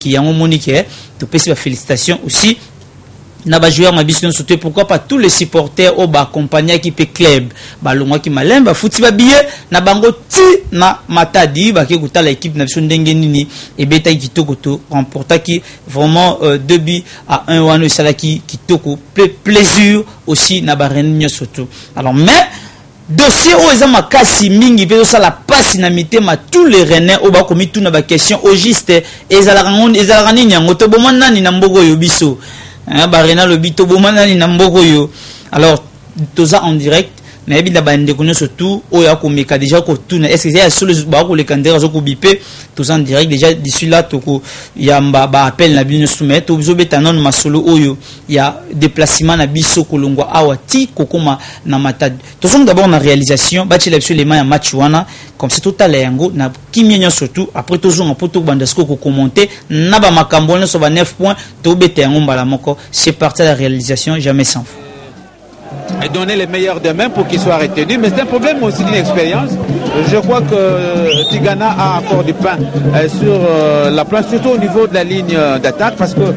qui a un monique, tu peux faire félicitations aussi. Naba joueur ma biso sauter pourquoi pas tous les supporters au ba compagnie qui peut club ba longwa ki malemba futi ba billet na bango ti na matadi ba ke kuta l'équipe na biso ndenge nini et beta kitoko to remporta qui vraiment 2 buts à 1 wano sala qui kitoko plaisir aussi na ba réunion surtout alors mais dossier o eza makasi mingi pe ça la passe na mitema tous les renais o ba komi tout na ba question au juste ezala nini yango to bomana nani na mbogo yo biso Barena le bito bomana ni namboko yo. Alors tout ça en direct mais bi la bande connaît surtout o ya ko meka déjà ko tourner est-ce que c'est sur le ba ko les candidats zo ko bipé tout ça en direct déjà d'ici là to ko ya ba appel na bino soumettre to zo betanon masolo oyo ya déplacement na biso kolongwa awati kokoma na matad tout ça d'abord na réalisation ba tshela sur les mains ya match wana comme c'est tout à l'engo na kimyenyo surtout après toujours en poto bandasko ko commenter na ba makambo na so ba 9 points to beta ngomba la moko c'est parti à la réalisation jamais sans fou et donner les meilleurs demain pour qu'ils soient retenus. Mais c'est un problème aussi d'une expérience. Je crois que Tigana a encore du pain sur la place, surtout au niveau de la ligne d'attaque, parce que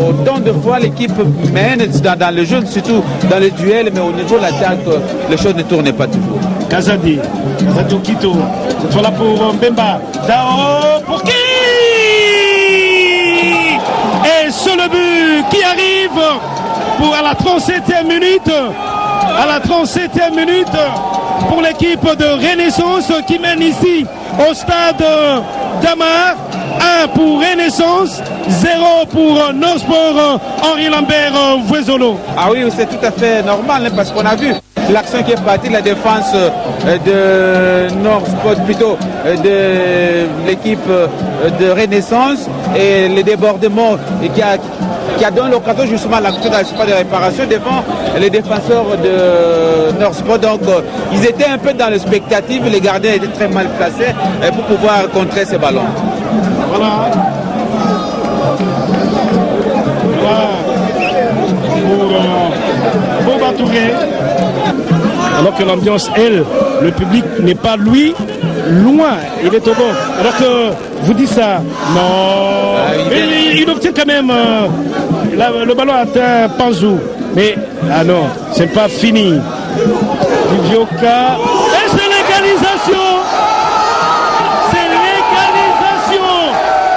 autant de fois l'équipe mène dans le jeu, surtout dans le duel, mais au niveau de l'attaque, les choses ne tournent pas toujours. Kazadi, Kito, cette fois-là pour Mbemba. Dao pour qui? Et sur le but qui arrive pour à la 37e minute, pour l'équipe de Renaissance qui mène ici au stade d'Amar. 1 pour Renaissance, 0 pour Norsport Henri Lambert Vuezolo. Ah oui, c'est tout à fait normal hein, parce qu'on a vu l'action qui est partie, la défense de Norsport, plutôt de l'équipe de Renaissance et les débordements qui a donné l'occasion justement à l'action de réparation devant les défenseurs de Norsport. Donc ils étaient un peu dans le spectatif, les gardiens étaient très mal placés pour pouvoir contrer ces ballons. Voilà. Pour Batouré. Alors que l'ambiance, elle, le public n'est pas lui, loin, il est au bord. Alors que vous dites ça, non, il obtient quand même, le ballon atteint Panzou. Mais, ah non, c'est pas fini. Livioka, et c'est l'égalisation. C'est l'égalisation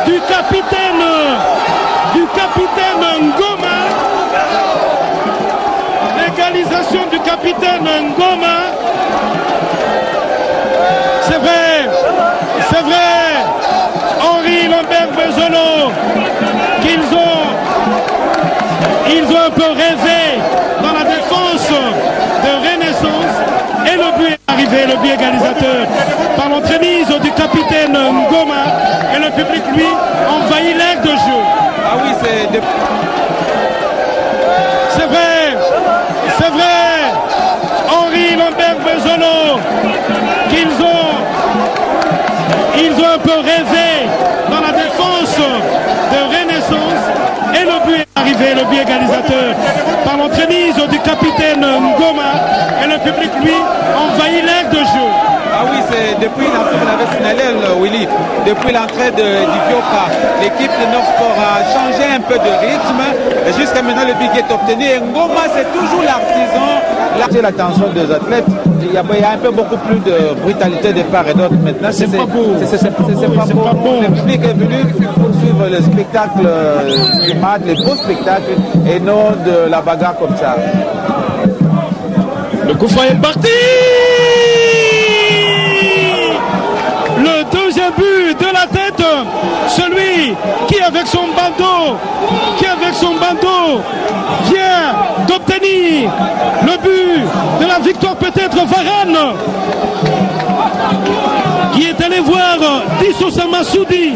du capitaine Ngoma. L'égalisation du capitaine Ngoma. C'est vrai, Henri Lambert Vuezolo, ils ont un peu rêvé dans la défense de Renaissance et le but est arrivé, le but égalisateur par l'entremise du capitaine Ngoma et le public lui envahit l'aire de jeu. Ah oui, c'est vrai, Henri Lambert Vuezolo, ils ont un peu rêvé dans la défense de Renaissance et le but est arrivé, le but égalisateur par l'entremise du capitaine Ngoma et le public lui envahit l'aire de jeu. Ah oui, c'est depuis l'entrée, vous l'avez signalé Willy, depuis l'entrée de Divioka, l'équipe de Norsport a changé un peu de rythme et jusqu'à maintenant le but est obtenu et Ngoma c'est toujours l'artisan. C'est l'attention des athlètes, il y a un peu beaucoup plus de brutalité de part et d'autre maintenant. C'est pas beau. C'est pas beau. Le public est venu pour suivre le spectacle du match, les beaux spectacles et non de la bagarre comme ça. Le coup franc est parti. Le deuxième but de la tête, celui qui avec son bandeau vient d'obtenir le but de la victoire, peut-être Varane, qui est allé voir Dissosa Massoudi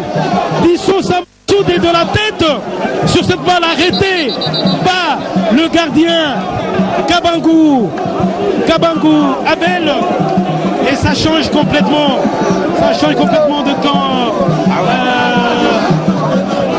de la tête sur cette balle arrêtée par le gardien Kabangou Abel, et ça change complètement de temps.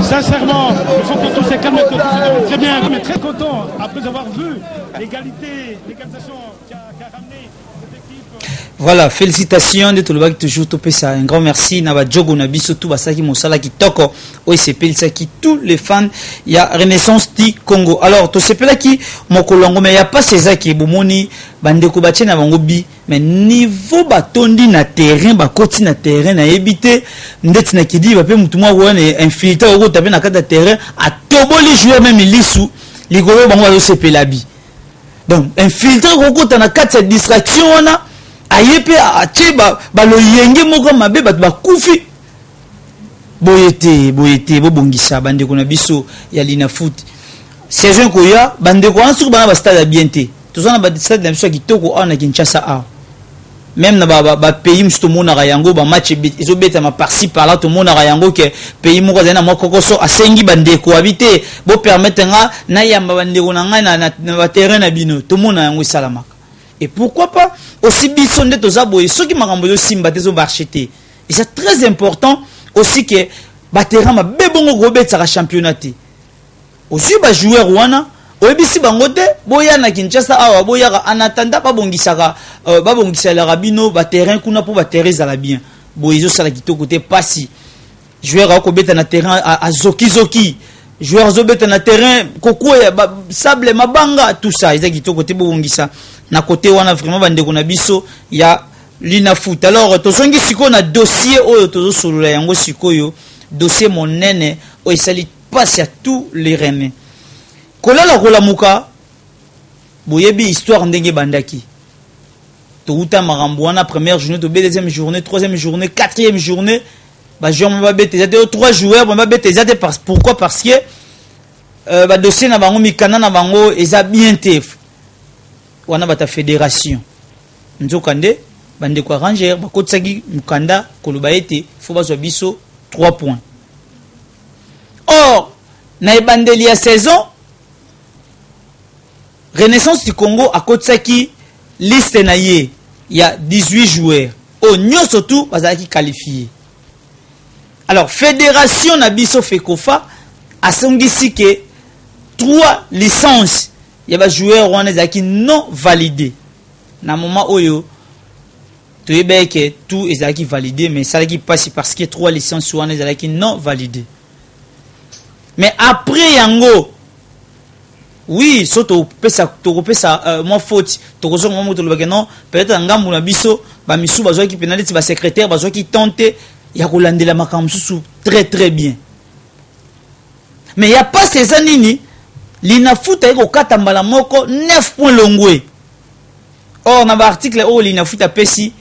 Sincèrement, il faut que tout se calme, que tout se très bien, mais très content après avoir vu l'égalisation qui a ramené cette équipe. Voilà, félicitations de tout le monde toujours topé ça. Un grand merci. Naba Djogo Nabi surtout Basaki Mosala qui toko. OSP ça qui tous les fans. Il y a Renaissance du Congo. Alors, tout ce là qui mokolongo mais il y a pas ces qui bomoni bande ko bache na bango bi mais niveau batondi na terrain ba koti na terrain na ebité ndeti na kidi ba pe mutu mwa wana infiltré au taper na kata terrain a toboli joueur même lisu ligolo bango ba OSP la bi. Donc infiltré au kota na kata distraction wana ayepe ache ba lo yenge moko mabe bat ba kufi boyete bo bongisa bande ko na biso ya lina foot saison ko ya bande ko ansu bana ba stade bien te to zona ba stade na biso kitoko ana Kinshasa a même na ba pays msto mona yango ba match izo beta ma par-ci par-là to mona yango ke pays moko zana moko koso asengi bande ko habiter bo permettre nga na yamba bande ko na nga na terrain na bino to mona yango salamaka. Et pourquoi pas aussi bisonde tozaboye ceux qui makambo yo simba tezo barcheté. Et c'est très important aussi que batera ma bebongo gobetsa ka championnat. Aussi ba joueur wana oyebisi bango te boya na Kinshasa awa boya en attendant ba bongisa la rabino ba terrain kuna pour ba terrain la bien. Boyezo sala kitoko te pasi. Joueur a kobeta na terrain a zoki. Joueur zobeta na terrain koko ya sable mabanga tout ça ils kitoko te bongisa. Na côté wana vraiment bande ko na biso ya lina foot. Alors tozongi siko na dossier oyo tozo solola yango sikoyo dossier monene o isali passe à tous les Rennais. Kolala kolamuka boyebi histoire ndenge bandaki. To uta marambo wana première journée, to deuxième journée, troisième journée, quatrième journée, ba joueur ba bete zate trois joueurs ba bete zate pourquoi parce que ba dossier na bango mikana na bango eza bien tef. Wana bata fédération nzokande bande ko ranger bakotsaki mukanda koloba ete faut bazwa biso 3 points. Or na ebandeli ya saison Renaissance du Congo akotsaki liste na ye ya 18 joueurs au nyoso tout bazaki qualifié. Alors fédération na biso Fekofa asongisi ke 3 licences il y a des joueurs qui non validés. Na moment oyo tu es que tout est validé mais ça qui passe parce que 3 licences sont qui non validées. Mais après yango oui, surtout ça moi faute to ko zongo moto le non peut-être ngambu na biso ba misu bazo ki penalty ba secrétaire bazo ki tenter ya ko landela makambo susu très bien. Mais il y a pas ces anini lina futa eko kata mbala moko 9 points longwe. Or na ba article o lina futa pesi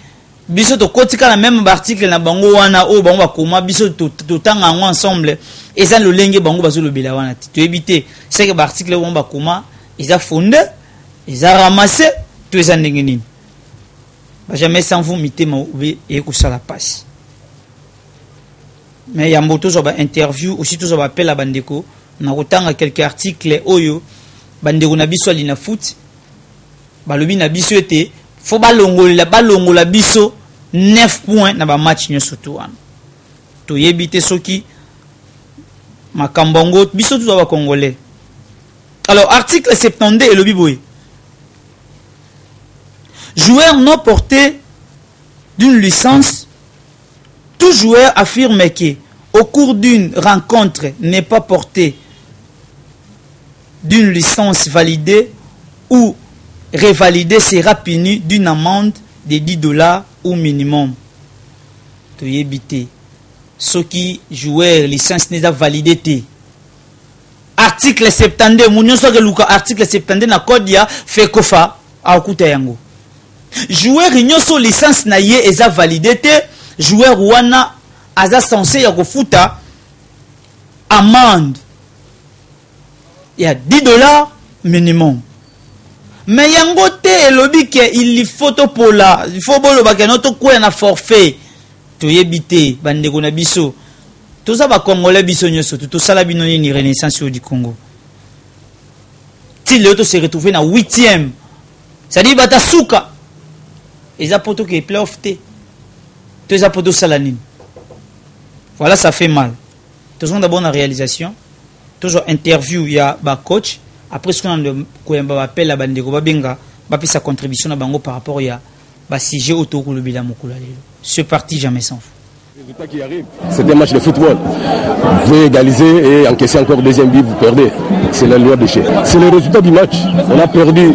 biso to kotika na même article na bango wana o bango bakoma biso to tanga ngo ensemble et ça le lenge bango bazo le bela wana to éviter c'est que ba article o bakoma ils a fondé ils a ramassé tout ça ndenge nini ba jamais sans vous mité ma et ko sala passe. Mais ya mboto zo ba interview aussi to zo ba appel à bandeko na kotanga quelques articles oyo bandeko na biso alina foot balobi na biso ete faut balongola biso 9 points na ba match nyoso to wana to yebite soki makambongo biso tout ba congolais. Alors article 72 et le biboy joueur non porté d'une licence, tout joueur affirme que au cours d'une rencontre n'est pas porté d'une licence validée ou révalidée sera puni d'une amende de $10 au minimum. To yebite. Ce qui joueur licence n'est pas validé. Article 72, mounyon so ke luka article 72 na code ya Fekofa a okuta yango. Joueur nyonso licence na ye eza validé te, joueur wana aza censé ya kofuta amende ya $10 minimum. Mais yango te elobi ke il faut to pola, il faut bolo ba ke noto ko na forfait. To yebite bandeko na biso. Tout ça va congolais biso nyoso, tout ça la bino ni Renaissance du Congo. Si le auto se retrouver na 8e. Ça dit bata souka. Et ça poto que playoff te. Tout ça poto salanine. Voilà, ça fait mal. Toujours d'abord la réalisation. Toujours interview ya ba coach. Après ce qu'on a appelle la bandeko ba benga ba sa contribution na bango par rapport ya bah si j'ai auto le bilan mokula lelo. Ce parti jamais sans vous. Résultat qui arrive, c'est un match de football. Vous pouvez égaliser et encaisser encore deuxième but, vous perdez. C'est la loi de chez. C'est le résultat du match. On a perdu.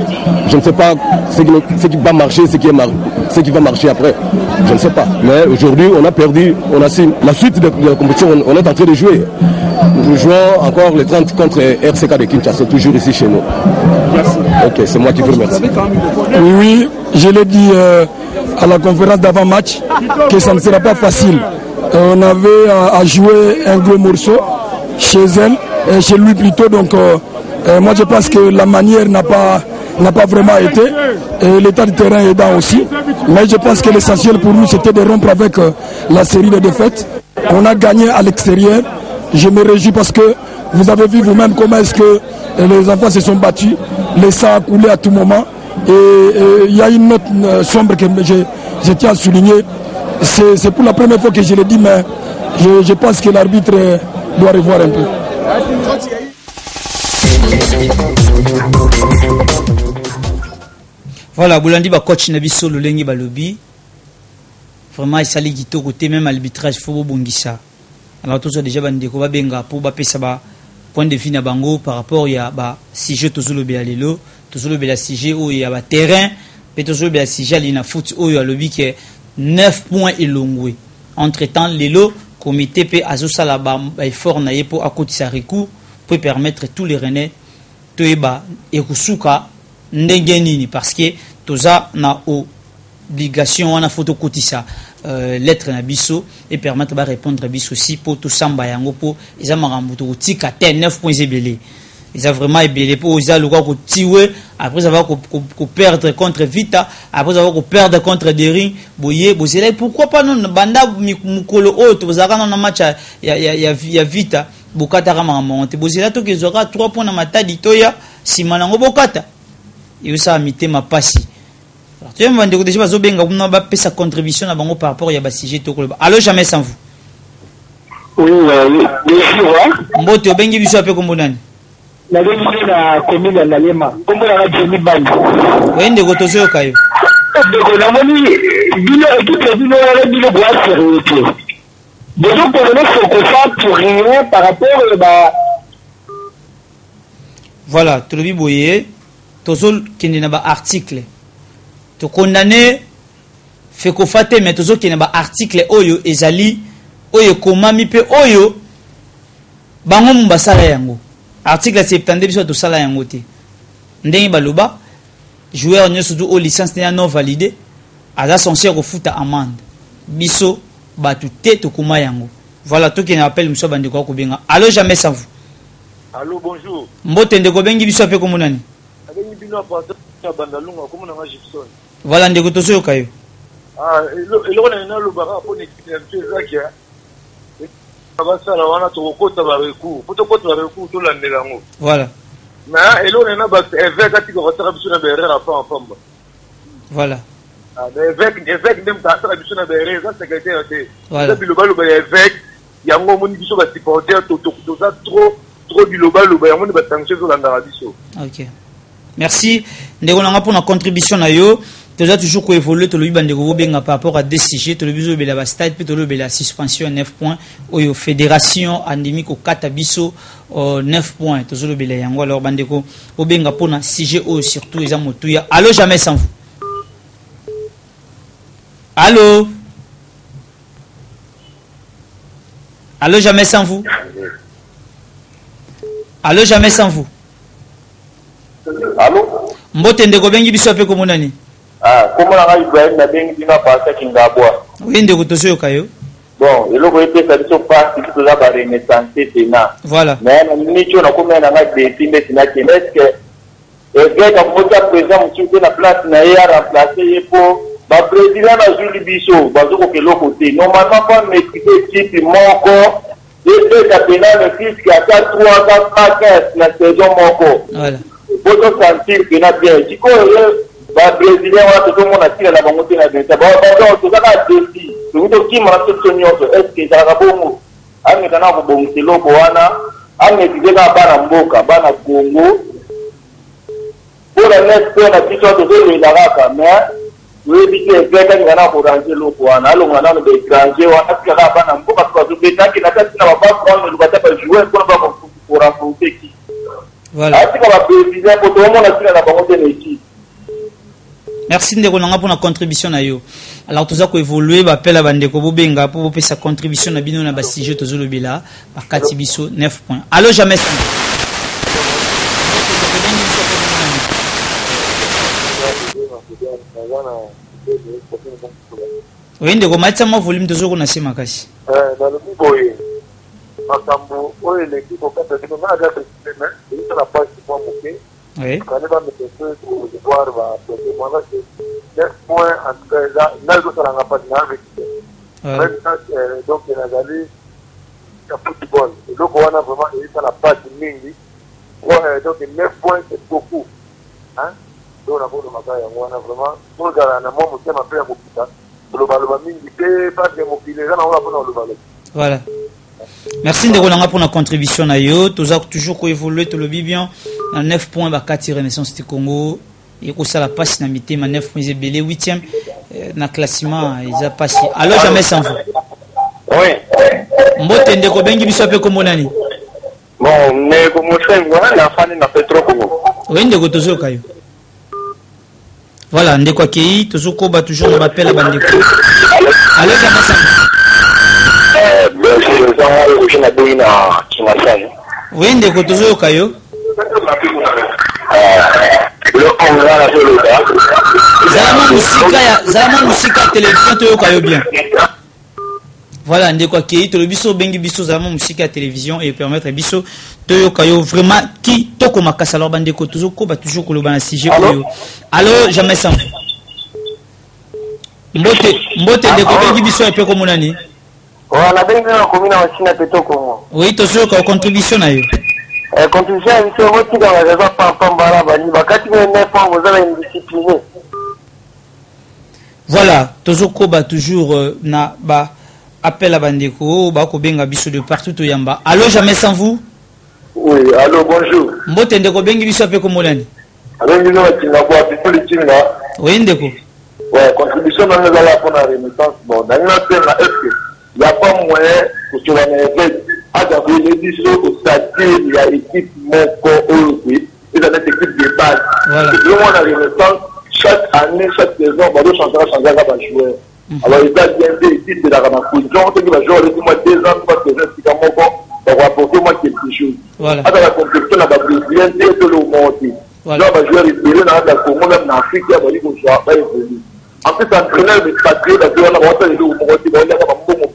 Je ne sais pas ce qui va marcher, ce qui va marcher après. Je ne sais pas. Mais aujourd'hui, on a perdu. On a la suite de la compétition. On est en train de jouer. Nous jouons encore les 30 contre RCK de Kinshasa, toujours ici chez nous. Merci. Ok, c'est moi qui vous remercie. Oui, je l'ai dit à la conférence d'avant-match que ça ne sera pas facile. On avait à jouer un gros morceau chez elle, chez lui plutôt. Donc moi je pense que la manière n'a pas vraiment été. Et l'état du terrain aidant aussi. Mais je pense que l'essentiel pour nous c'était de rompre avec la série de défaites. On a gagné à l'extérieur. Je me réjouis parce que vous avez vu vous-même comment est-ce que les enfants se sont battus. Le sang a coulé à tout moment. Et il y a une note sombre que je tiens à souligner. C'est pour la première fois que je le dis, mais je pense que l'arbitre doit revoir un peu. Voilà, Boulandi ba coach Nabiso Lolengi Balobi. Vraiment, il s'allie qui côté même arbitrage, il faut bongisa. Alors tout ça déjà bandeko ba benga pour ba pesa ba point de vue na bango par rapport ya ba sujet tozolo be alelo, tozolo be la sujet o ya ba terrain, pe tozolo be la sujet ali na foot o ya lobi ke 9 points elongwe. Entre-temps lelo comité pe azosala ba effort na yepo akotisa recours pour permettre tous les Rennais to eba ekusuka ndenge nini parce que toza na obligation wana photo kotisa lettre na biso et permettre de répondre à biso aussi pour tout samba yango pour ils ont marambo to tika 9 points ebelé ils ont vraiment ebelé pour ils ont le quoi ko tiwe après ça va ko perdre contre Vita après ça va ko perdre contre Dering boye bozela pourquoi pas non banda mukolo auto bozaka na match ya Vita bokata kama monte bozela to kezora 3 points na matadi toya simanango bokata et ça a mité ma passi. Tu vas me dire déjà que sa contribution par rapport à Bassige. Alors jamais sans vous. Oui, Mbote obengi biso ape kombonani. Na bengi na commune ya Nalema. Kombo na Jenny Band. Wende gotozo kayo. Ndeko na moni bino équipe bino na bino boa sérieux. Déjà pour le faut pour rien par rapport à voilà, tu le dis boyer. Tozol kende na ba article. To condamner fait ko fate mais tozol kende ba article oyo ezali oyo komami pe oyo bango mbasala yango. Article 72 biso to sala yango te. Ndenge baloba joueur nyoso du o licence na non validé aza censé ko futa amende. Biso batu te to koma yango. Voilà to kende appelle mso bande ko benga. Allô jamais sans vous. Allô bonjour. Mbote ndeko bengi biso ape komonani. Voilà, ndeko tozo kayo. Ah, eloko na nalo baka po nekite ntezakia. Abasala wana to kokota ba recours. Poto kota ba recours to landela ngo. Voilà. Na eloko na ba évêque ati ko kota biso na berera pa en pamba. Voilà. Ah, évêque dem ta ta biso na berera ça secrétaire te. Voilà. Bilobalo ba évêque yango moni biso ba supporter to za trop bilobalo ba yango ni ba sanction zo landa biso. OK. Merci. Ndeko nanga pour la contribution na yo. Tu as toujours ko évoluer to le bandeko benga par rapport à des sujets to le biso be la stade pe to le be la suspension 9 points oyo fédération endémique au katabiso 9 points to le be la yango alors bandeko obenga pour na sujet o surtout les amotuya. Allô jamais sans vous. Allô. Allô jamais sans vous. Allô jamais sans vous. Allô? Mbote ndeko bengi biso ape komonani. Ah, comment on a Ibrahim na bengi dina pasa kingabwa. Oui ndeko tozo kayo. Bon, eloko ete ça biso pas qui tout là ba renaissance tena. Voilà. Mais ni cho na komena na défi mais na est-ce que et quand vous êtes présent sur la place na ya remplacer yepo ba président na Julie Biso bazoko ke lokote. Normalement pas maîtriser type moko et ta pénal le fisc à 3 ans pas 15 la saison moko. Voilà. Boto sentir que na bien diko ba brésilien wa to mo na tira la bango tena bien ba ba to ka défi to ki ma to sonyoto est-ce que ça va bongo ame kana ko bongo loko wana ame dika bana mboka bana Congo pour la next fois na biso to le la raka mais oui bien quand il y a pour ranger l'eau quoi on a des étrangers on a que là bana mboka parce que beta qui n'a pas prendre le bata pas jouer pour renforcer qui voilà merci ndeko nanga pour la contribution na yo alors tout ça ko évoluer ba pela bandeko bobenga pour sa contribution na bino na ba sujet to zolobela ba kati biso 9 points allo jamais oui ndeko matsa ma volume to zoko na sema kasi dans le boye makambo oyo eleki kokata bino na ga teseme isso na page de moi moké oui quand va me tester pour voir va poser moi là c'est 9 points en tout cas là zo sala ngapa na avec donc il a gagné le football donc on a vraiment ça la page mingi ouais donc 9 points c'est beaucoup hein donc on a pour le magaya on a vraiment pour gara na mo mutema pe ya mopita le baloba mingi pe pas de mobilisé na on a pour le baloba. Voilà. Merci de Rolanga pour la contribution na yo. Toujours ko évoluer tout le bien. En 9 points ba kati Renaissance du Congo. Et ko ça la passe na mité ma 9 points belé 8e na classement ils a passé. Alors jamais sans vous. Oui. Mbote ndeko bengi biso pe ko monani. Bon, mais comme je vois la fan na Petro Congo. Oui ndeko tozo kayo. Voilà ndeko akei tozo ko ba toujours na appel à bandeko. Alors jamais sans vous. Oui, ndeko tozo kayo. Zalama musika télévision to kayo bien. Voilà, ndeko akei to le biso bengi biso zalama musika télévision et permettre biso to kayo vraiment qui to ko makasa alors bandeko tozo ko ba toujours ko lo bana sujet koyo. Alors jamais sans. Mbote ndeko bengi biso et pe ko monani. Voilà, ben on commune en Chine Petro Congo. Oui, tozo ko contribution na yo. Contribution c'est moi qui dans la raison par Pambara bani bakati 9 ans vous avez indiscipliné. Voilà, tozo ko ba toujours na ba appel à bandeko ba ko benga biso de partout to yamba. Allô jamais sans vous? Oui, allô bonjour. Mbote ndeko bengi biso pe ko molani. Allô nous on tient quoi pour le team là. Oui ndeko. Ouais, contribution dans les là pour la renaissance. Bon, dans notre thème là est-ce il n'y a pas moyen pour que l'on ait des éditions au stade, il y a équipe Moko Oroui, il y a une équipe de base. Voilà. Et puis on a les renaissances, chaque année, chaque saison, on va changer à jouer. Alors il y a bien des équipes de la Ramakoudjon, qui va jouer avec moi 2 ans, 3 saisons, si comme Moko, on va apporter moi quelque chose. Voilà. Dans la compétition, on va brésilienne, et de l'eau montée. Voilà. Là, on va jouer les Pérus, dans la Congo, même en Afrique, on va dire qu'on joue pas évoluer. En plus, l'entraîneur de Patriot, on a rentré les montées, on a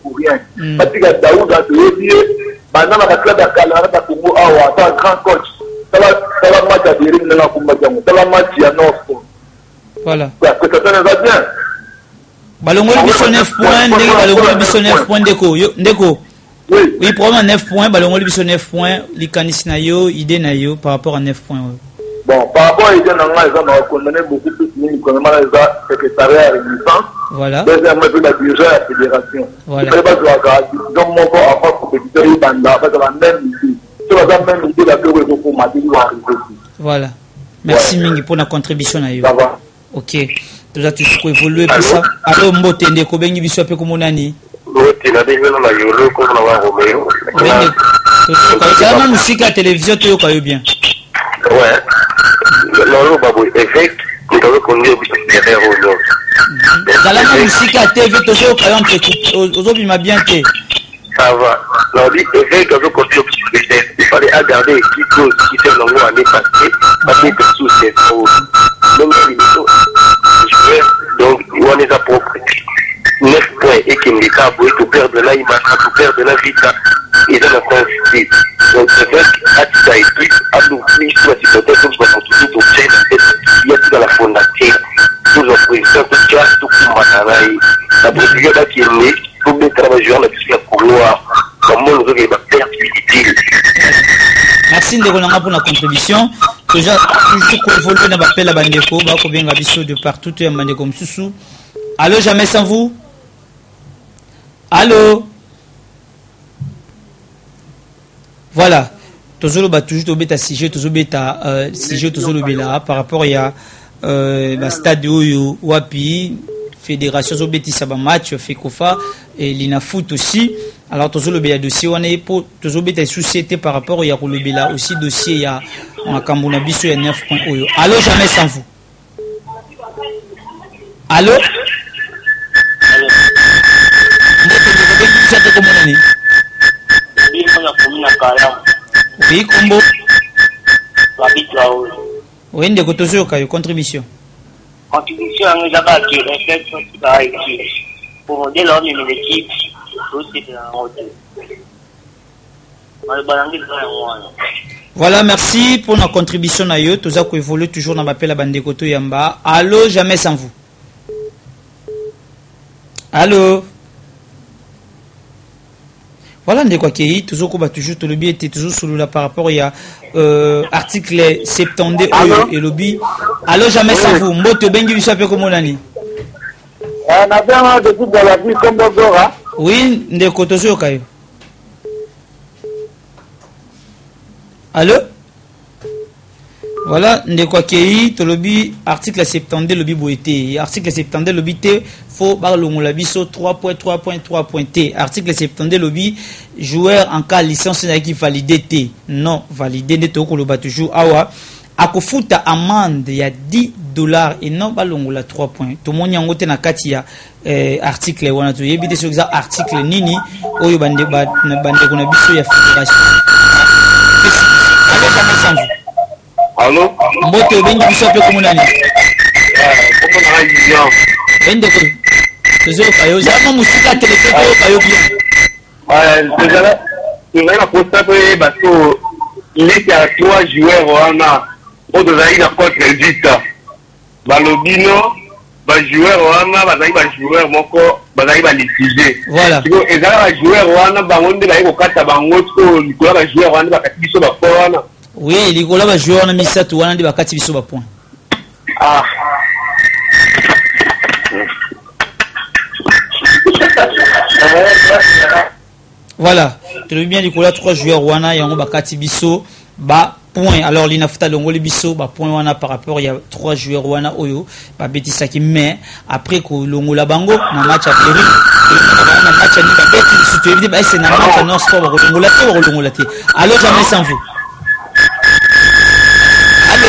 pour rien. Parce que Daoud a dit, maintenant, dans la club de Kalana, Congo, c'est un grand coach. Ça va match à Dérim, ça va match à Nord. Voilà. Parce que ça va bien. Balongoli biso 9 points, ndenge balongoli biso 9 points ndeko. Ndeko. Oui. Oui, probablement 9 points, balongoli biso 9 points, likanisi na yo, idée na yo par rapport à 9 points. Bon, par rapport à l'idée, on a condamné beaucoup plus de économiquement les secrétariat à Renaissance. Voilà. Deuxièmement, la dirigeant à la fédération. Voilà. Il ne faut pas jouer donc, mon corps a pas compétiteur, il va la même idée. Si on a la même idée, la plus pour ma vie, il va arriver aussi. Voilà. Merci Mingi pour la contribution na yo. Ça va. Ok. Tout tu peux évoluer pour ça. Alors Mbote ndeko bengi biso pe ko monani. L'autre, il a dit que nous avons eu comme nous avons Roméo. Zalama musika télévision to kayo bien. Ouais. Non, babu, effet, nous avons connu derrière aujourd'hui. Zalama musika TV to kayo entre ozobima bien te. Ça va. Non, dit effet, nous avons connu il fallait regarder qui était dans l'année passée, parce que sous cette eau. Donc, on les a propres. 9 points et qui n'est pas beau, tout perdre là, il m'a tout perdre la vita. Et dans la constitution. Donc, c'est vrai qu'à ta équipe, à l'oubli, soit si peut-être, comme ça, tout au chien, il y a tout dans la fondation. Tout en président, tout cas, tout pour Matanaï. La brigade qui est née, tout les travailleurs, la puisque la couloir, comment nous avons perdre utile. Merci Ndeko pour la contribution. Toujours qu'on évolue dans l'appel à Bandeko, bah qu'on vient à Bissau de partout, et à Bandeko comme Soussou. Allô, jamais sans vous? Allô? Voilà. Toujours le toujours au bêta sujet, toujours bêta sujet, toujours le bêta par rapport à stade oyo wapi fédération zo betisa ba match fekofa et lina foot aussi. Alors tozo le bela dossier on est pour tozo beta société par rapport ya ko le bela aussi dossier ya makambo na biso ya 9 points oyo. Allô jamais sans vous. Allô? Oui, combo. Oui, ndeko tozoyoka yo contribution. Contribution nous avons qui réflexion qui va ici. Pour modèle on est l'équipe, c'est la route. Voilà, merci pour notre contribution à yo. Tous ko évolue toujours dans l'appel à bandeko to yamba. Allô, jamais sans vous. Allô. Voilà, on quoi qui toujours qu'on va toujours tout le bien était toujours sur la par rapport il y a article 70 et lobby. Allô, jamais sans vous. Moto bengi bisape comme on a dit. On a bien de tout dans la vie comme Bogora. Oui, ndeko tozo kayo. Allô? Voilà, ndeko kei to lobby article 70 lobby boité. Article 70 lobby te faut balongola biso 3.3.3.t. Article 70 lobby joueur en cas licence na qui validé t. Non, validé ne to ko loba toujours awa. Akofuta amende ya $10 et non balongola 3 points. To moni yango te na kati ya article wana to yebite sur ça article nini oyo bande ko na biso ya fédération. Allô? Mbote bengi biso pe komunani. Comment on a dit bien? Bende ko. Tozo kayo zama musika telefoto kayo bien. Déjà, tu vas la poster parce que il est à 3 joueurs wana au dezaï na contre Edita. Balobino, ba joueur wana bazali ba joueur moko bazali ba litigé. Voilà. Siko ezala ba joueur wana bangonde ba kokata bango to likola ba joueur wana bakati biso ba wana. Oui, likola ba joueur na misatu wana ndi bakati biso ba point. Ah. Voilà, très bien likola 3 joueurs wana yango bakati biso ba point. Alors l'inafuta longoli biso ba point wana par rapport il y a 3 joueurs wana oyo ba betisa ki mais après ko longola bango na match a péri na match ni ba beti surtout évidemment ba c'est na match non sport ba longola te. Alors jamais sans vous. Allô.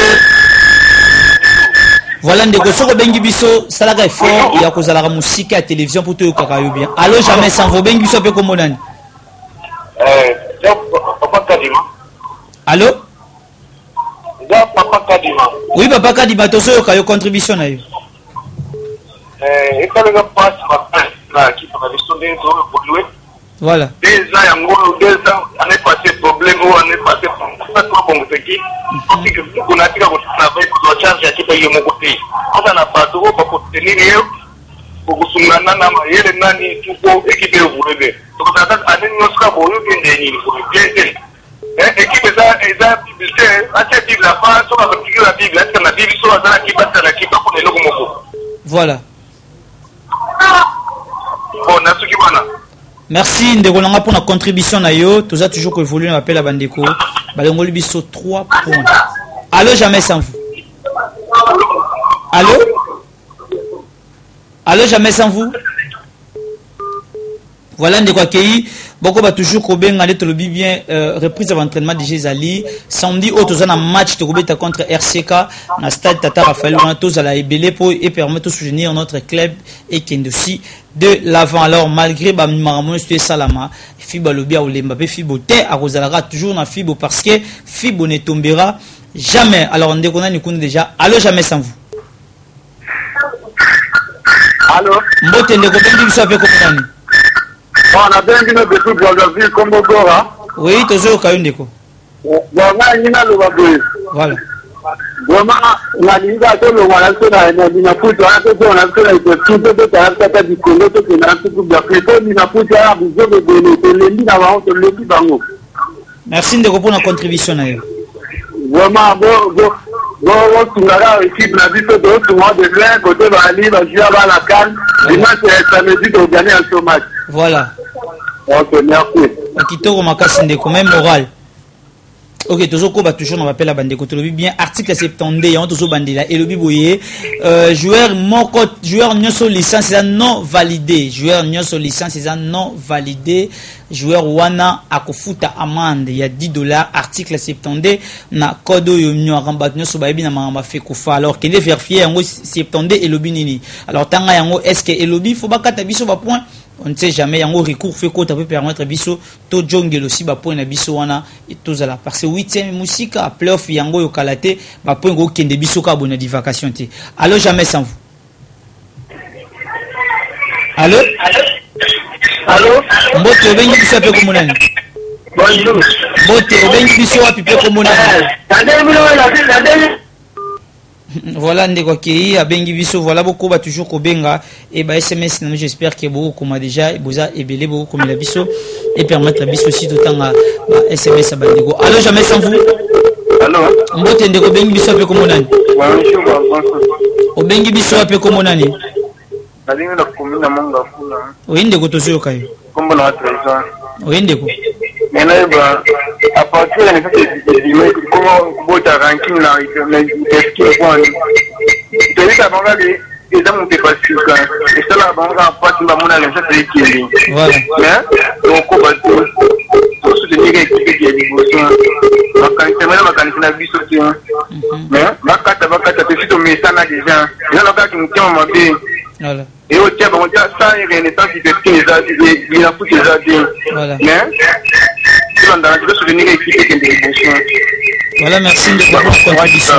Voilà ndeko soko bengi biso salaka effort ya kozala musika ya télévision pour to yoka yo bien. Allô jamais sans vous bengi biso pe komonani. Papa Kadima. Allô? Papa Kadima. Oui, Papa Kadima, tu as une contribution. Il fallait que passe ma qui fera des sondages pour jouer. Voilà. Déjà, il y a 2 ans, on est passé problème ou on est passé pour ce qui. On a dit qu'on avait pour charge à qui paye mon côté. On n'a pas trop pour tenir pour que ce soit nani tout équipe vous lever. Donc ça a année nous sera pour nous gagner il faut bien. Équipe eza publicité acha Bible la pas sur la Bible est-ce que la Bible sur la qui passe la qui pas pour les logos. Voilà. Bon, na suki bana. Merci ndeko nanga pour la contribution na yo, tout ça toujours que évoluer on appelle à bandeko. Balongoli biso 3 points. Allô jamais sans vous. Allô? Allô jamais sans vous. Voilà ndeko akei beaucoup va toujours kobenga le tolobi bien reprise de l'entraînement de Jézali samedi au tozana match to kobeta contre RCK na stade Tata Raphaël on tous à la ebele pour et permettre de soutenir notre club et Kendosi de l'avant. Alors malgré ba maramon c'était salama fibo lobia ou Mbappé fibo te a kozalaka toujours na fibo parce que fibo ne tombera jamais. Alors on déconne ni connaît déjà. Allô jamais sans vous. Allô mbote ndeko bengi biso ape komani. On a bien vu notre tout dans la ville comme Bogora. Oui, toujours Kayundeko. Voilà. Vraiment, la ligne à tout le monde, on a foutu, on a fait tout le du Congo, on a fait tout le foutu, on a besoin de merci de répondre à la contribution. Vraiment, bon, tu l'as équipe, la vie de tout le monde, de l'un côté, va aller, va jouer à la canne. Dimanche, ça me dit de gagner un match. Voilà. Ok, merci. Kitoko makasi ndeko même moral. Ok, toujours ba toujours on appelle la bande de bien article 72 y a toujours bande là et le biboye joueur nyoso licence non validé, joueur nyoso licence non validé, joueur wana akofuta amende il y a $10 article 72 na code yo nyaramba nyoso ba ebina mama fait kufa alors qu'il est vérifié yango 72 et lobi nini alors tanga yango est-ce que elobi faut ba kata biso ba point on ne sait jamais yango recours fait quoi peut permettre biso to jongel aussi ba point na biso wana to zala parce que 8e musika a playoff yango yo kalate ba point go kende biso ka bona di vacation te allo jamais sans vous allo mbote obengi biso pe ko monani bonjour mbote obengi biso wapi pe ko monani voilà ndeko ki abengi biso voilà beaucoup ba toujours ko benga et ba SMS na j'espère que beaucoup comme déjà boza ebele beaucoup comme la biso et permettre biso aussi tout temps ba SMS ba ndeko allo jamais sans vous allo mbote ndeko bengi biso pe ko monani bonjour obengi biso pe ko monani nalinga na komina monga funa oyinde ko tozo kayo kombo na trésor oyinde ko maintenant ba à partir de ça comment bota ranking là est-ce que bon tu dis ça va les dans mon pas sûr et ça là va pas tu vas mon aller ça c'est qui voilà donc on va tout ce qui est qui est dévotion ma quand na biso tu mais ma carte tu fais ton message déjà il y a là qui nous tient ma vie voilà et au tiers bon ça il renaissance qui fait il a foutu ça voilà mais voilà, merci de votre contribution.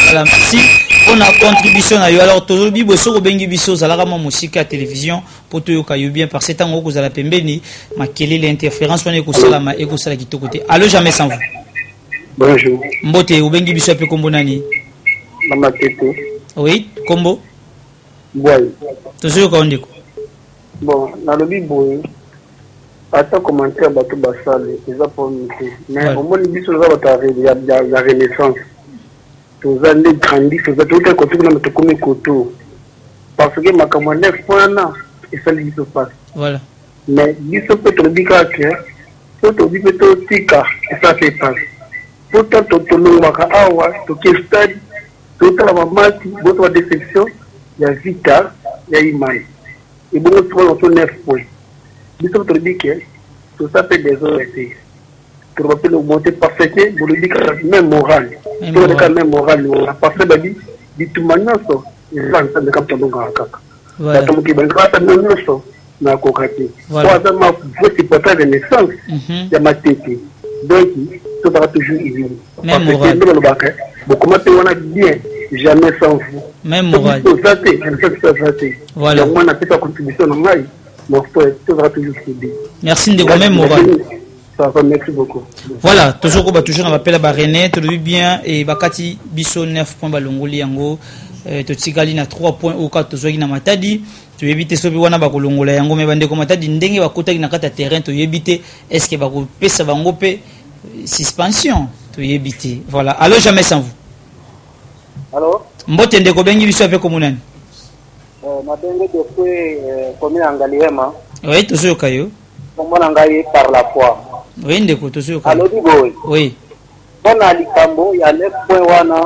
Voilà, merci pour la contribution. Alors, tout le monde, si vous avez besoin de la musique à télévision, pour tout le bien, parce que tant que vous avez la pembeni, ma quelle est l'interférence, on est au salama et au salaki de côté. Allô, jamais sans vous. Bonjour. Mbote, vous avez besoin de combo nani? Mama Tete. Oui, combo. Boy. Toujours quand on dit. Bon, dans le biboy. Ata commentaire bato basale eza pour nous mais au moins biso za bata ya renaissance toza les grandi toza tout le côté na metokomi koto parce que makamwa 9 points na et ça lui se passe voilà mais biso peut te dire que to bi peut tika et ça se passe pourtant to longaka awa to ke stade to la mamati boto déception ya vita ya imani et bon to 9 points. Nous sommes dit que tout ça fait des heures et pour rappeler augmenter parfaitement pour le dire que même moral pour le cas même moral on a passé la vie dit tout maintenant ça il va entendre comme ça donc à voilà donc il va grâce à nous ça na kokati voilà ça m'a fait porter de naissance de ma tête donc tout va toujours y même moral beaucoup maintenant on a bien jamais sans vous même moral voilà moi on a fait sa contribution en maille. Merci de même moral. Merci beaucoup. Voilà, toujours on appelle à René, tout le bien et bakati biso 9 points balongoli yango to tigali na 3 points au cas to zogi na matadi to éviter sobi wana bakolongola yango me bande ko matadi ndenge bakota na kata terrain to éviter est-ce que bako pesa bango pe suspension to éviter. Voilà, allô jamais sans vous. Allô? Mbote ndeko bengi biso avec komunani. Mabenge depuis commune Angaliema. Oui, tout ce caillou. Comment Angali par la foi. Oui, ndeko tout ce caillou. Allô Diboy. Oui. On a likambo, il y a 9 points wana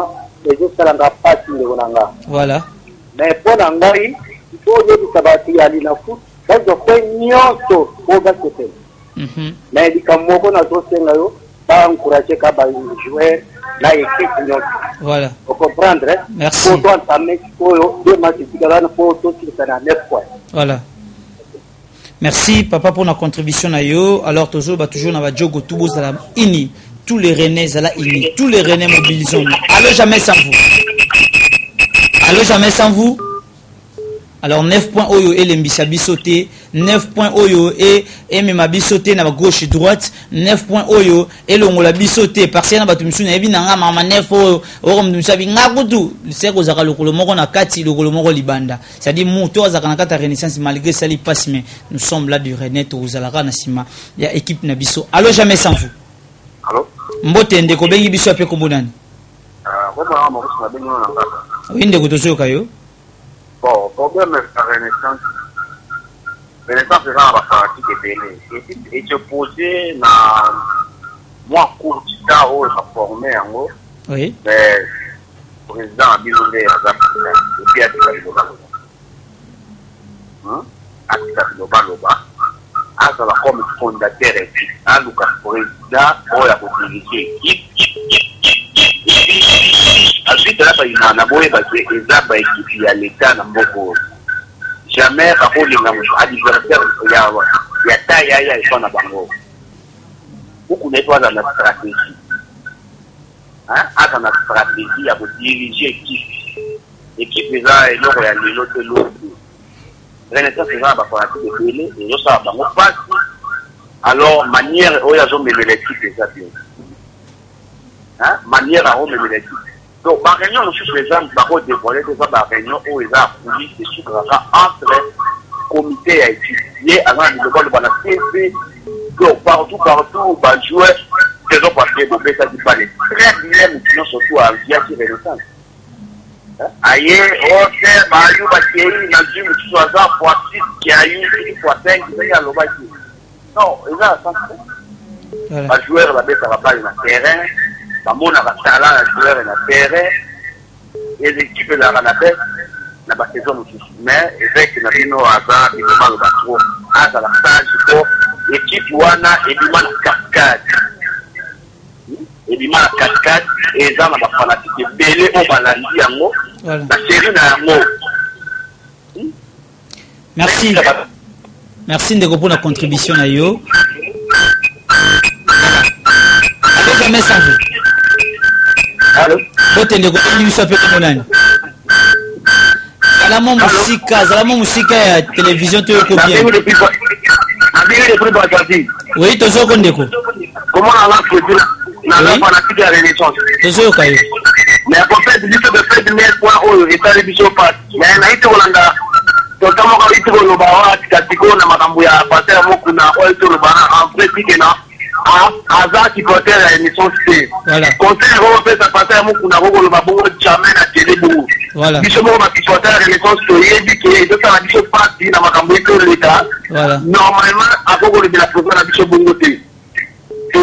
les autres salanga parti de Onanga. Voilà. Mais pour Angali, il faut dire que ça va être à l'ina foot. Ça je fais nyonso au basket. Mais likambo qu'on a tous ngayo, pas encourager ka ba jouer la équipe nyonso. Voilà. Vous comprendre? Merci. Pour toi entamer pour deux matchs pour tout qui ça 9 points. Voilà. Merci papa pour la contribution na yo. Alors toujours na jogo tubo za la ini tous les Rennais za la ini tous les Rennais mobilisons. Allô jamais sans vous. Allô jamais sans vous. Alors 9 points oyo et l'embisa bisoté 9 points oyo et mema bisoté na gauche droite 9 points oyo et longola bisoté parce que na batu misuna ebi na mama 9 oyo oko mdusabi ngakutu seko zaka lokolo moko na kati lokolo moko libanda c'est-à-dire muto azaka na kata renaissance malgré ça li passe mais nous sommes là du René to uzalaka na sima ya équipe na biso. Allô jamais sans vous. Allô mbote ndeko bengi biso ape kombonani voilà mo ko bengi na ngaka oui ndeko to soka yo. Bon, problème de la Renaissance. Renaissance est dans la partie de Bénin. Et je posais moi court du temps où il a formé en haut. Oui. Mais le président a mis le nez à Zambia. Et puis à Loba. À la comme fondateur et puis à le président où il a dirigé l'équipe. Ensuite, là, il y a un aboye parce que les arbres qui y a l'État dans beaucoup. Jamais, à cause de l'adversaire, il y a taille, il y a son abango. Beaucoup nettoient dans la stratégie. À la stratégie, il y a pour diriger l'équipe. L'équipe est là, et l'autre, il y a l'autre. Renaissance, c'est là, il faut la télé, et l'autre, ça va pas. Alors, manière, où il y a l'équipe, c'est ça, bien. Manière à remettre l'équipe. Donc, ma réunion, je suis présent, par contre, dévoilé, c'est ça, ma réunion où ils ont appuyé des sous entre comités à étudier, avant de voir le bon aspect. Donc, partout, bah, jouer, c'est un papier, bon, ça dit pas les très bien, mais sinon, surtout, à Via qui Renaissance. Aïe, oh, c'est, bah, il y a eu, il y a eu, tu sois là, fois 6, qui a eu, 5, il y a le bâti. Non, ils ont un sens. Bah, joueur, la bête, ça va pas, il y a un terrain. Mon talent, le joueur est en terrain, et l'équipe est dans la tête, dans la saison aussi. Mais, avec la Rino Hazard, il va le battre, à la stage, l'équipe Wana et du mal cascade. Et du mal cascade, et dans la fanatique, belé au balandi en mot, la série n'a un mot. Merci. Merci de pour la contribution à yo. Avec un message. Bote ndeko nyusa pe monani. Zalamo musika ya télévision to ko bien. Oui, to soko ndeko. Comment on va produire la fanatique de la Renaissance. To soko kayo. Mais pour faire du fait de mettre point au état de biso pas. Mais na ito olanga. To kama ko ito lo bawa tikatiko na makambo ya passer moku na o ito lo bana en pratique na. Hazard qui portait la émission C. Conseil européen, ça passait à mon coup, le babou, jamais la télé bourg. Voilà. Bisous, qui portait la émission C, il dit que deux ans, la bisous partie dans ma campagne de l'État. Normalement, à cause de la province, la bisous bongoté. Et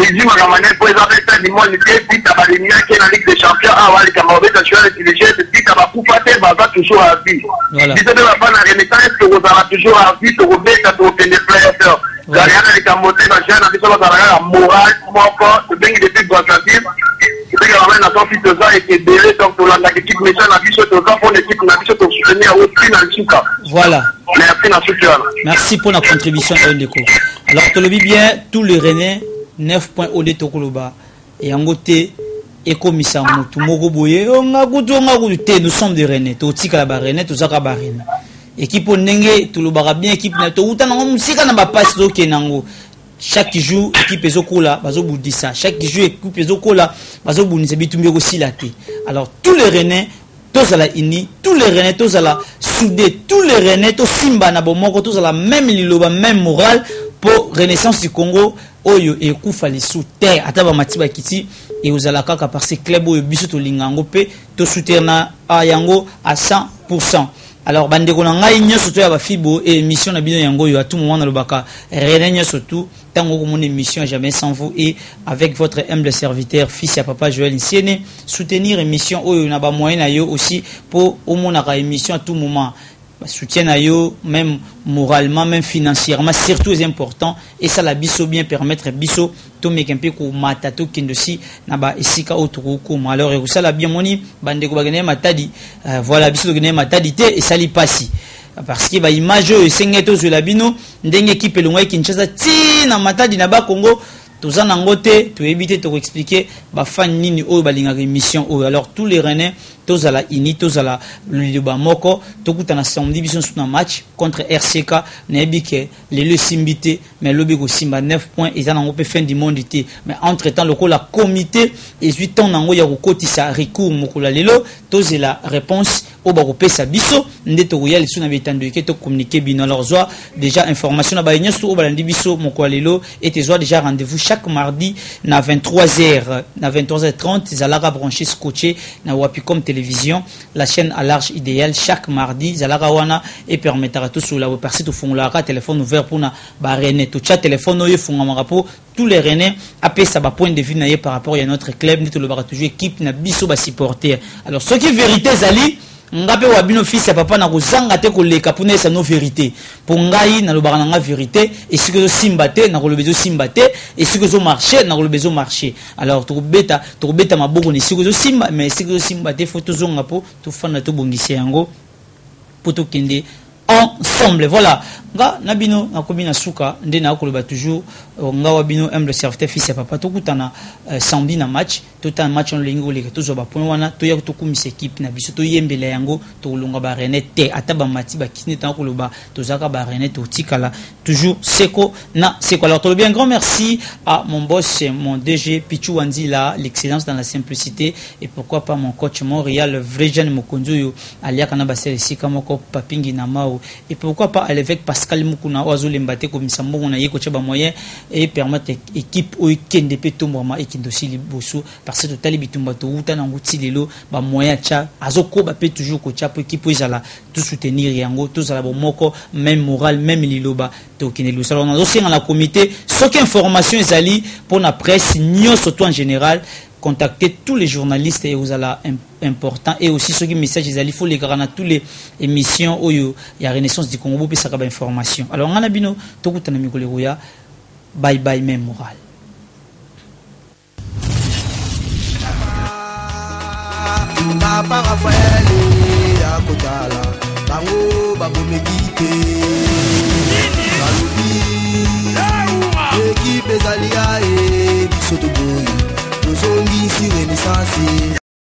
il dit, ma campagne, pour les affaires du monde, il dit, t'as pas de lien qui est dans la Ligue des Champions, ah, ouais, les camarades, t'as joué avec les jeunes, il dit, t'as pas coupé, bah, va toujours à vie. Il dit, t'as pas la Renaissance, tu vas toujours à vie, tu vas bien, tu vas bien, frère. Gariana les Camotés, la jeune, la morale, le bien des trucs consentis, et puis il y a un fils de ça et qui est délai, donc l'équipe méchante, la biche de ça, pour l'équipe, la biche de soutenir aussi dans le Chika. Voilà. Merci, la soutien. Merci pour la contribution à Ndeko. Alors, tu le dis bien, tous les Rennais, 9 points au Tokoloba, et en côté, et comme ça, nous sommes des Rennais, tu as la Rennais, tu as la Rennais. Équipe nenge tout le bara bien équipe na to uta na musika na ba passe do kenango chaque jour équipe ezokola bazo boudisa chaque jour équipe ezokola bazo bounisa bitumbi ko silate. Alors tous les Rennais tous à la ini tous les Rennais tous à la soudé tous les Rennais tous simba na bomoko tous à la même liloba même morale pour Renaissance du Congo oyo e kufa li sous terre ataba matiba kiti et ozala kaka par ces clubs oyo biso to lingango pe to souterna a yango à 100%. Alors bandeko na ngai nyoso to ya ba fibo et émission na bino yango yo à tout moment na lobaka René nyoso tout tango ko mon émission jamais sans vous et avec votre humble serviteur fils ya papa Joël Nsiene soutenir émission oyo na ba moyen na yo aussi pour au mona ka émission à tout moment soutien à yo même moralement même financièrement surtout est important et ça la biso bien permettre biso to mekempe ko mata to kindosi na ba esika otoko ko alors et ça la bien moni bande ko bagene matadi voilà biso gene matadi te et ça li passi parce que ba image e sengeto sur la bino ndenge équipe longa Kinshasa ti na matadi na ba Congo tozana ngote to éviter to expliquer ba fan nini o balinga émission o alors tous les Rennais tozala ini tozala le ba moko tokuta na samedi biso na match contre RCK na ebike le simbité mais lobi ko simba 9 points et ça na ngope fin du mondeité mais entre temps le comité et 8 ans nango ya ko kotisa recours mokola lelo tozela réponse au bakopesa biso nde to royal sous na bitando ke to communiquer bino. Alors zwa déjà information na ba nyoso au balandi biso moko lelo et te zwa déjà rendez-vous chaque mardi na 23h na 23h30 zalaka branché scotché na Wapicom télévision, la chaîne à large idéal chaque mardi zalaka wana et permettra tout sur la percer to fongolaka téléphone ouvert pour na ba rené to chat téléphone oyo fongama rapport tous les Rennais après ça point de vue naie par rapport à notre club nous le toujours équipe na biso ba supporter. Alors ce qui vérité zali ngape wa bino fils ya papa na kozanga te koleka puna sa no vérité pour ngai na lobaka na nga vérité et si que simba te na kolobezo simba te et si que zo marché na kolobezo marché. Alors to beta maboko ni si que zo simba mais si que zo simba te faut to zonga po to fana to bongisi yango po to kende ensemble. Voilà nga nabino nakomi na suka nde na koloba toujours nga wabino humble serviteur fils ya papa to kutana samedi na match to ta match on lingo le to zo ba point wana to ya to kumisa équipe na biso to yembela yango to longa ba René te ataba mati ba kisne ta koloba to zaka ba René to tikala toujours seko na seko. Alors to bien grand merci à mon boss mon DG Pichu Wanzila, l'excellence dans la simplicité, et pourquoi pas mon coach Montréal le vrai jeune Mokonzo alia kana basel sika moko papingi na mao, et pourquoi pas à l'évêque Pascal Mukuna ozo lembate comme sambo na yeko chaba moyen et permettre équipe o kende pe tombama et kindosi liboso parce que totali bitumba to uta na nguti lelo ba moyen cha azoko ba pe toujours ko cha po équipe ezala tout soutenir yango tout zala bomoko même moral même liloba to kinelo salon na dossier dans la comité ce qui information ezali pour la presse nyo surtout en général contacter tous les journalistes et vous allez important et aussi ceux qui messages il faut les garder toutes les émissions où il y a Renaissance du Congo pour ça information. Alors on a bino to kutana mikolo ya bye bye même moral. Papa Raphaël ya kotala bango babomekite